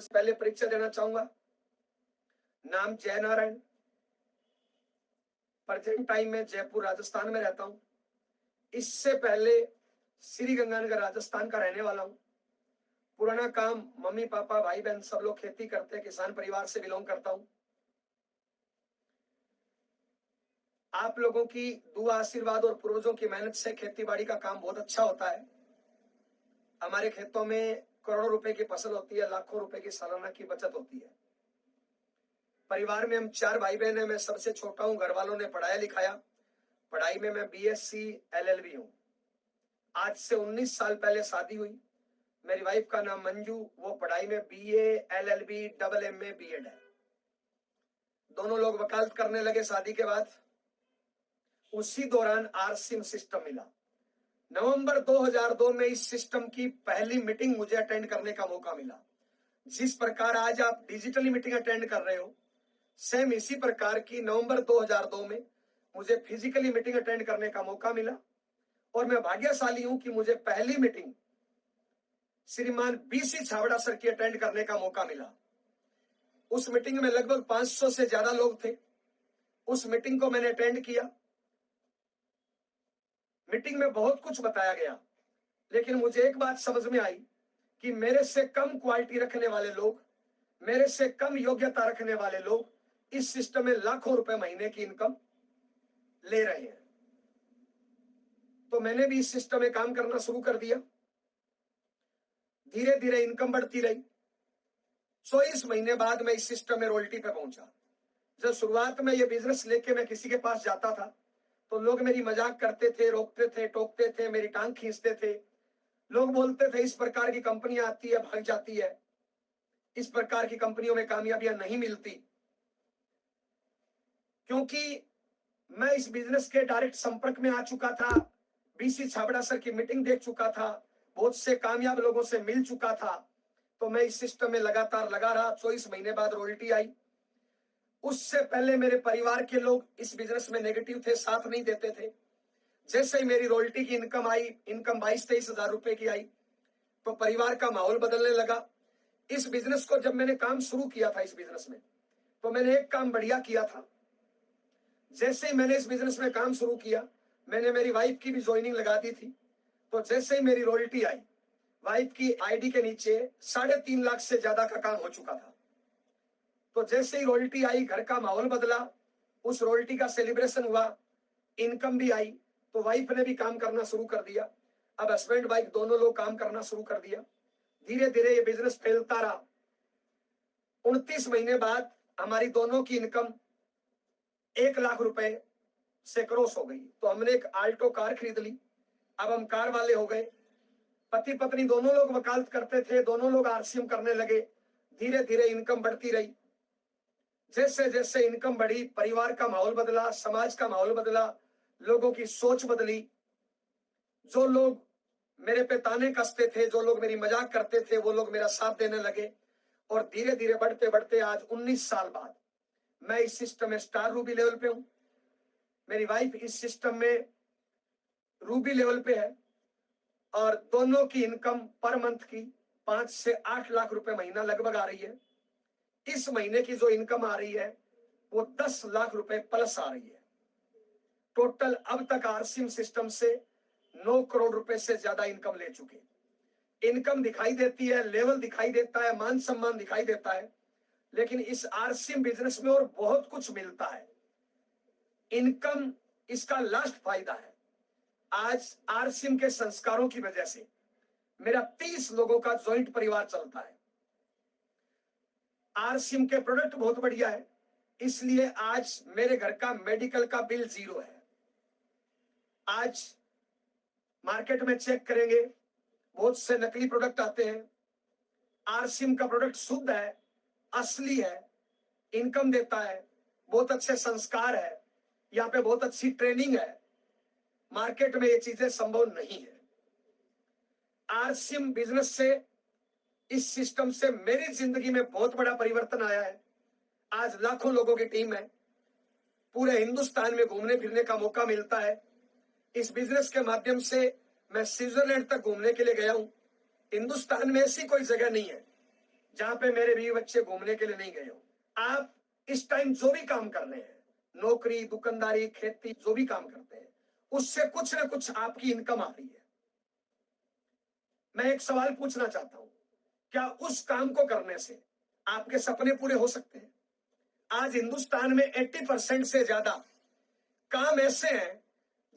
पहले परिचय देना चाहूंगा। नाम जय नारायण। प्रेजेंट टाइम में जयपुर राजस्थान में रहता हूं। इससे पहले श्री गंगानगर राजस्थान का रहने वाला हूं। पुराना काम मम्मी पापा भाई बहन सब लोग खेती करते हैं, किसान परिवार से बिलोंग करता हूं। आप लोगों की दुआ आशीर्वाद और पूर्वजों की मेहनत से खेती बाड़ी का काम बहुत अच्छा होता है। हमारे खेतों में करोड़ों रुपए की फसल होती है, लाखों रुपए की सालाना की बचत होती है। परिवार में हम 4 भाई बहन हैं, मैं सबसे छोटा हूं। घर वालों ने पढ़ाया लिखाया, पढ़ाई में मैं बीएससी एलएलबी हूं। आज से 19 साल पहले शादी हुई। मेरी वाइफ का नाम मंजू, वो पढ़ाई में BA LLB double MA BEd है। दोनों लोग वकालत करने लगे शादी के बाद। उसी दौरान आरसीएम सिस्टम मिला। नवंबर 2002 में इस सिस्टम की पहली मीटिंग मुझे अटेंड करने का मौका मिला। जिस प्रकार आज आप डिजिटली मीटिंग अटेंड कर रहे हो, सेम इसी प्रकार की नवंबर 2002 में मुझे फिजिकली मीटिंग अटेंड करने का मौका मिला। और मैं भाग्यशाली हूं कि मुझे पहली मीटिंग श्रीमान बीसी छाबड़ा सर की अटेंड करने का मौका मिला। उस मीटिंग में लगभग 500 से ज्यादा लोग थे। उस मीटिंग को मैंने अटेंड किया। मीटिंग में बहुत कुछ बताया गया, लेकिन मुझे एक बात समझ में आई कि मेरे से कम क्वालिटी रखने वाले लोग, मेरे से कम योग्यता रखने वाले लोग इस सिस्टम में लाखों रुपए महीने की इनकम ले रहे हैं। तो मैंने भी इस सिस्टम में काम करना शुरू कर दिया। धीरे धीरे इनकम बढ़ती रही। 24 महीने बाद मैं इस सिस्टम में रॉयल्टी पे पहुंचा। जब शुरुआत में ये बिजनेस लेके मैं किसी के पास जाता था तो लोग मेरी मजाक करते थे, रोकते थे, टोकते थे, मेरी टांग खींचते थे। लोग बोलते थे इस प्रकार की कंपनियां आती है भाग जाती है, इस प्रकार की कंपनियों में कामयाबियां नहीं मिलती। क्योंकि मैं इस बिजनेस के डायरेक्ट संपर्क में आ चुका था, बीसी छाबड़ा सर की मीटिंग देख चुका था, बहुत से कामयाब लोगों से मिल चुका था। तो मैं इस सिस्टम में लगातार लगा रहा। 24 महीने बाद रॉयल्टी आई। उससे पहले मेरे परिवार के लोग इस बिजनेस में नेगेटिव थे, साथ नहीं देते थे। जैसे ही मेरी रॉयल्टी की इनकम आई, इनकम 22-23 हजार रुपए की आई, तो परिवार का माहौल बदलने लगा। इस बिजनेस को जब मैंने काम शुरू किया था, इस बिजनेस में, तो मैंने एक काम बढ़िया किया था। जैसे ही मैंने इस बिजनेस में काम शुरू किया, मैंने मेरी वाइफ की भी ज्वाइनिंग लगा दी थी। तो जैसे ही मेरी रॉयल्टी आई, वाइफ की आईडी के नीचे 3.5 लाख से ज्यादा का काम हो चुका था। तो जैसे ही रॉयल्टी आई, घर का माहौल बदला, उस रॉयल्टी का सेलिब्रेशन हुआ, इनकम भी आई, तो वाइफ ने भी काम करना शुरू कर दिया। अब हस्बैंड वाइफ दोनों लोग काम करना शुरू कर दिया। धीरे धीरे ये बिजनेस फैलता रहा। 29 महीने बाद हमारी दोनों की इनकम 1 लाख रुपए से क्रॉस हो गई। तो हमने एक आल्टो कार खरीद ली। अब हम कार वाले हो गए। पति पत्नी दोनों लोग वकालत करते थे, दोनों लोग आरसीएम करने लगे। धीरे धीरे इनकम बढ़ती रही। जैसे जैसे इनकम बढ़ी, परिवार का माहौल बदला, समाज का माहौल बदला, लोगों की सोच बदली। जो लोग मेरे पे ताने कसते थे, जो लोग मेरी मजाक करते थे, वो लोग मेरा साथ देने लगे। और धीरे धीरे बढ़ते बढ़ते आज 19 साल बाद मैं इस सिस्टम में स्टार रूबी लेवल पे हूं। मेरी वाइफ इस सिस्टम में रूबी लेवल पे है। और दोनों की इनकम पर मंथ की 5 से 8 लाख रुपए महीना लगभग आ रही है। इस महीने की जो इनकम आ रही है वो 10 लाख रुपए प्लस आ रही है। टोटल अब तक आरसीएम सिस्टम से 9 करोड़ रुपए से ज्यादा इनकम ले चुके। इनकम दिखाई देती है, लेवल दिखाई देता है, मान सम्मान दिखाई देता है, लेकिन इस आरसीएम बिजनेस में और बहुत कुछ मिलता है। इनकम इसका लास्ट फायदा है। आज आरसीएम के संस्कारों की वजह से मेरा 30 लोगों का जॉइंट परिवार चलता है। आरसीएम के प्रोडक्ट बहुत बढ़िया है, इसलिए आज मेरे घर का मेडिकल का बिल 0 है। आज मार्केट में चेक करेंगे, बहुत से नकली प्रोडक्ट आते हैं। आरसीएम का प्रोडक्ट शुद्ध है, असली है, इनकम देता है, बहुत अच्छे संस्कार है, यहाँ पे बहुत अच्छी ट्रेनिंग है। मार्केट में ये चीजें संभव नहीं है। आरसीएम बिजनेस से, इस सिस्टम से मेरी जिंदगी में बहुत बड़ा परिवर्तन आया है। आज लाखों लोगों की टीम है, पूरे हिंदुस्तान में घूमने फिरने का मौका मिलता है। इस बिजनेस के माध्यम से मैं स्विट्जरलैंड तक घूमने के लिए गया हूं। हिंदुस्तान में ऐसी कोई जगह नहीं है जहां पे मेरे बीवी बच्चे घूमने के लिए नहीं गए हो। आप इस टाइम जो भी काम कर रहे हैं, नौकरी, दुकानदारी, खेती, जो भी काम करते हैं, उससे कुछ ना कुछ आपकी इनकम आ रही है। मैं एक सवाल पूछना चाहता हूं, क्या उस काम को करने से आपके सपने पूरे हो सकते हैं? आज हिंदुस्तान में 80% से ज्यादा काम ऐसे हैं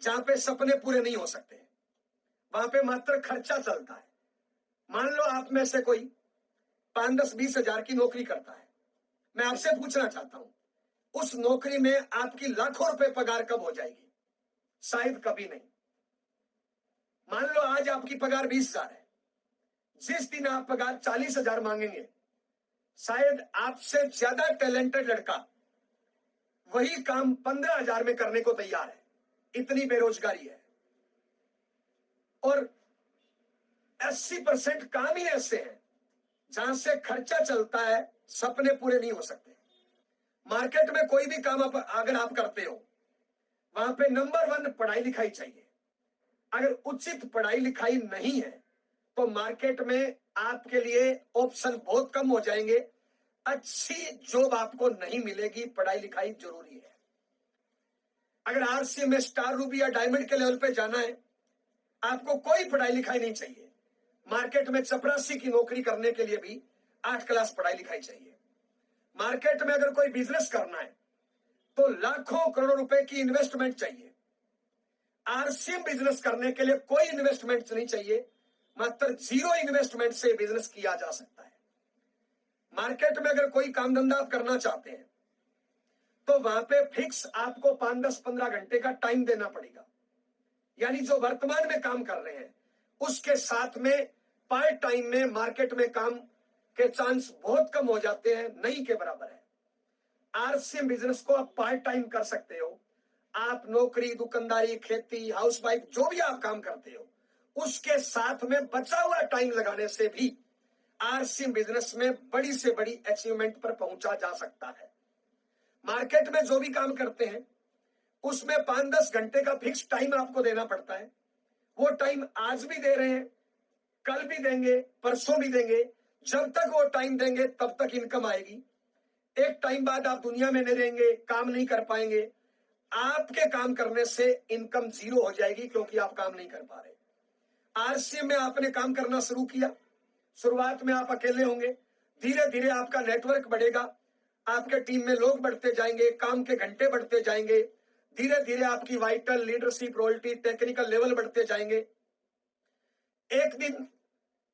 जहां पे सपने पूरे नहीं हो सकते, वहां पे मात्र खर्चा चलता है। मान लो आप में से कोई 5, 10, 20 हजार की नौकरी करता है। मैं आपसे पूछना चाहता हूं, उस नौकरी में आपकी लाखों रुपए पगार कब हो जाएगी? शायद कभी नहीं। मान लो आज आपकी पगार 20,000 है, जिस दिन आप पगार 40,000 मांगेंगे, शायद आपसे ज्यादा टैलेंटेड लड़का वही काम 15,000 में करने को तैयार है। इतनी बेरोजगारी है। और 80% काम ही ऐसे हैं जहां से खर्चा चलता है, सपने पूरे नहीं हो सकते। मार्केट में कोई भी काम अगर आप करते हो, वहां पे नंबर 1 पढ़ाई लिखाई चाहिए। अगर उचित पढ़ाई लिखाई नहीं है तो मार्केट में आपके लिए ऑप्शन बहुत कम हो जाएंगे। अच्छी जॉब आपको नहीं मिलेगी। पढ़ाई लिखाई जरूरी है। अगर आरसी में स्टार, रूबी या डायमंड के लेवल पे जाना है, आपको कोई पढ़ाई लिखाई नहीं चाहिए। मार्केट में चपरासी की नौकरी करने के लिए भी 8 क्लास पढ़ाई लिखाई चाहिए। मार्केट में अगर कोई बिजनेस करना है तो लाखों करोड़ों रुपए की इन्वेस्टमेंट चाहिए। आरसी बिजनेस करने के लिए कोई इन्वेस्टमेंट नहीं चाहिए, मात्र 0 इन्वेस्टमेंट से बिजनेस किया जा सकता है। मार्केट में अगर कोई काम धंधा आप करना चाहते हैं तो वहां पे फिक्स आपको 5, 10, 15 घंटे का टाइम देना पड़ेगा। यानी जो वर्तमान में काम कर रहे हैं उसके साथ में पार्ट टाइम में मार्केट में काम के चांस बहुत कम हो जाते हैं, नहीं के बराबर है। आरसीएम बिजनेस को आप पार्ट टाइम कर सकते हो। आप नौकरी, दुकानदारी, खेती, हाउसवाइफ, जो भी आप काम करते हो, उसके साथ में बचा हुआ टाइम लगाने से भी आरसीएम बिजनेस में बड़ी से बड़ी अचीवमेंट पर पहुंचा जा सकता है। मार्केट में जो भी काम करते हैं उसमें 5, 10 घंटे का फिक्स टाइम आपको देना पड़ता है। वो टाइम आज भी दे रहे हैं, कल भी देंगे, परसों भी देंगे। जब तक वो टाइम देंगे तब तक इनकम आएगी। एक टाइम बाद आप दुनिया में नहीं रहेंगे, काम नहीं कर पाएंगे। आपके काम करने से इनकम 0 हो जाएगी, क्योंकि आप काम नहीं कर पा रहे। आरसीएम में आपने काम करना शुरू किया, शुरुआत में आप अकेले होंगे, धीरे धीरे आपका नेटवर्क बढ़ेगा, आपके टीम में लोग बढ़ते जाएंगे, काम के घंटे बढ़ते जाएंगे, धीरे धीरे आपकी vital, leadership, royalty, technical level बढ़ते जाएंगे। एक दिन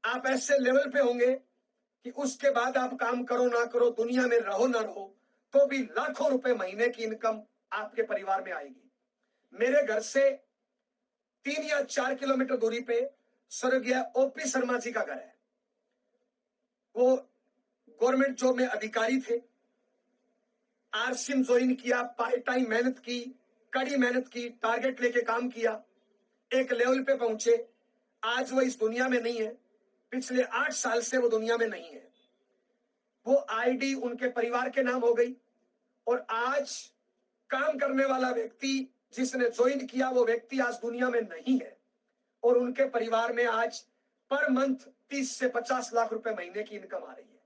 आप ऐसे लेवल पे होंगे कि उसके बाद आप काम करो ना करो, दुनिया में रहो ना रहो, तो भी लाखों रुपए महीने की इनकम आपके परिवार में आएगी। मेरे घर से 3 या 4 किलोमीटर दूरी पे स्वर्गीय ओपी शर्मा जी का घर है। वो गवर्नमेंट जॉब में अधिकारी थे। आरसीएम ज्वाइन किया, पार्ट टाइम मेहनत की, कड़ी मेहनत की, टारगेट लेके काम किया, एक लेवल पे पहुंचे। आज वो इस दुनिया में नहीं है। पिछले 8 साल से वो दुनिया में नहीं है। वो आईडी उनके परिवार के नाम हो गई। और आज काम करने वाला व्यक्ति जिसने ज्वाइन किया, वो व्यक्ति आज दुनिया में नहीं है। और उनके परिवार में आज पर मंथ 30 से 50 लाख रुपए महीने की इनकम आ रही है।